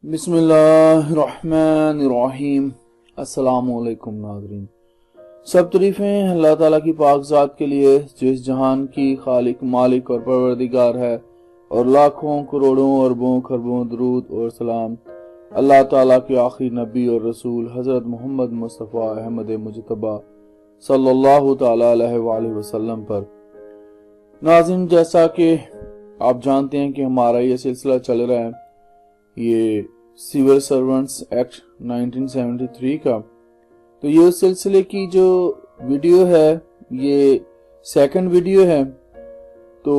बिस्मिल्लाहिर्रहमानिर्रहीम। अस्सलाम वालेकुम नाज़रीन। सब तारीफ़ें अल्लाह ताला की पाक ज़ात के लिए जो इस जहान की खालिक, मालिक और परवरदिगार है, और लाखों करोड़ों अरबों खरबों दरूद और सलाम अल्लाह ताला के आखिरी नबी और रसूल हज़रत मोहम्मद मुस्तफ़ा अहमद मुजतबा सल्लल्लाहु ताला अलैहि वसल्लम पर। नाज़रीन, जैसा कि आप जानते हैं कि हमारा ये सिलसिला चल रहा है, ये सिविल सर्वेंट्स एक्ट 1973 का, तो ये उस सिलसिले की जो वीडियो है ये सेकंड वीडियो है। तो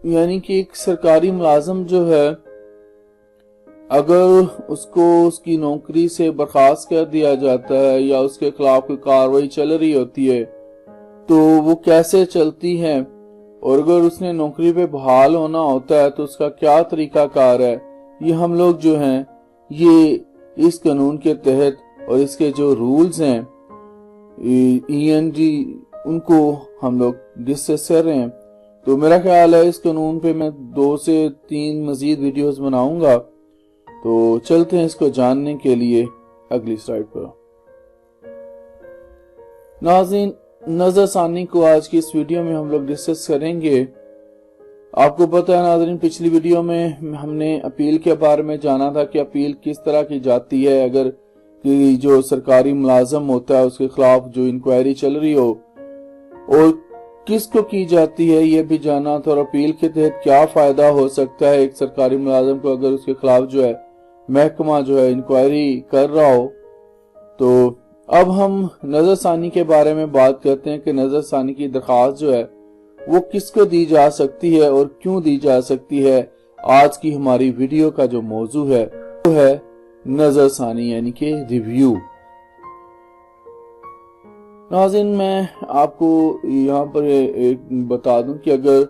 यानी कि एक सरकारी मुलाजम जो है, अगर उसको उसकी नौकरी से बर्खास्त कर दिया जाता है या उसके खिलाफ कोई कार्रवाई चल रही होती है तो वो कैसे चलती है, और अगर उसने नौकरी पे बहाल होना होता है तो उसका क्या तरीका कार है, ये हम लोग जो हैं ये इस कानून के तहत और इसके जो रूल्स हैं END उनको हम लोग डिस्कस कर रहे हैं। तो मेरा ख्याल है इस कानून पे मैं 2 से 3 मजीद वीडियोस बनाऊंगा। तो चलते हैं इसको जानने के लिए अगली स्लाइड पर। नाज़रीन, नजरसानी को आज की इस वीडियो में हम लोग डिस्कस करेंगे। आपको पता है नाज़रीन, पिछली वीडियो में हमने अपील के बारे में जाना था कि अपील किस तरह की जाती है अगर कि जो सरकारी मुलाजम होता है उसके खिलाफ जो इंक्वायरी चल रही हो, और किसको की जाती है ये भी जाना था, और अपील के तहत क्या फायदा हो सकता है एक सरकारी मुलाजम को अगर उसके खिलाफ जो है महकमा जो है इंक्वायरी कर रहा हो। तो अब हम नजरसानी के बारे में बात करते हैं कि नजरसानी की दरख्वास्त जो है वो किसको दी जा सकती है और क्यों दी जा सकती है। आज की हमारी वीडियो का जो मौजू है वो है नजरसानी यानी कि रिव्यू। नाज़रीन, मैं आपको यहाँ पर एक बता दूं कि अगर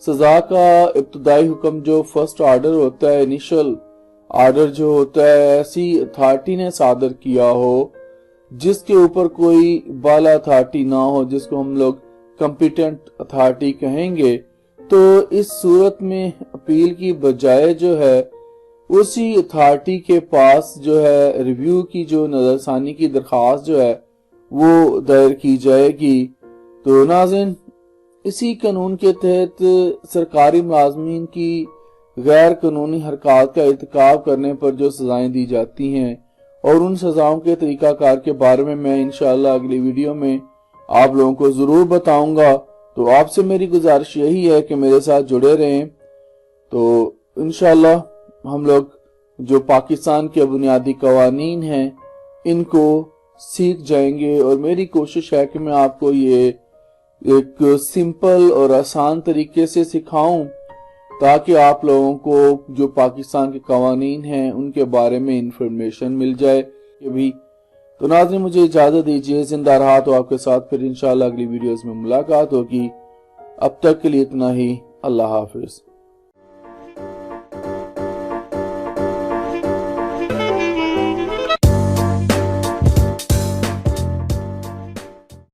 सजा का इब्तदाई हुक्म जो फर्स्ट ऑर्डर होता है, इनिशियल ऑर्डर जो होता है, ऐसी अथॉरिटी ने सादर किया हो जिसके ऊपर कोई बाला अथॉरिटी ना हो, जिसको हम लोग कॉम्पिटेंट अथॉरिटी कहेंगे, तो इस सूरत में अपील की बजाय जो है उसी अथॉरिटी के पास जो है रिव्यू की जो नजरसानी की दरख्वास्त जो है वो दायर की जाएगी। तो नाज़रीन, इसी कानून के तहत सरकारी मुलाजमीन की गैर कानूनी हरकत का इर्तिकाब करने पर जो सजाएं दी जाती हैं और उन सजाओं के तरीकाकार के बारे में मैं इंशाअल्लाह अगली वीडियो में आप लोगों को जरूर बताऊंगा। तो आपसे मेरी गुजारिश यही है कि मेरे साथ जुड़े रहें। तो इंशाअल्लाह हम लोग जो पाकिस्तान के बुनियादी कवानीन हैं इनको सीख जाएंगे, और मेरी कोशिश है कि मैं आपको ये एक सिंपल और आसान तरीके से सिखाऊं ताकि आप लोगों को जो पाकिस्तान के कवानीन हैं उनके बारे में इंफॉर्मेशन मिल जाए भी। तो नाज़रीन, मुझे इजाजत दीजिए। जिंदा रहा तो आपके साथ फिर इंशाअल्लाह अगली वीडियोस में मुलाकात होगी। अब तक के लिए इतना ही। अल्लाह हाफिज।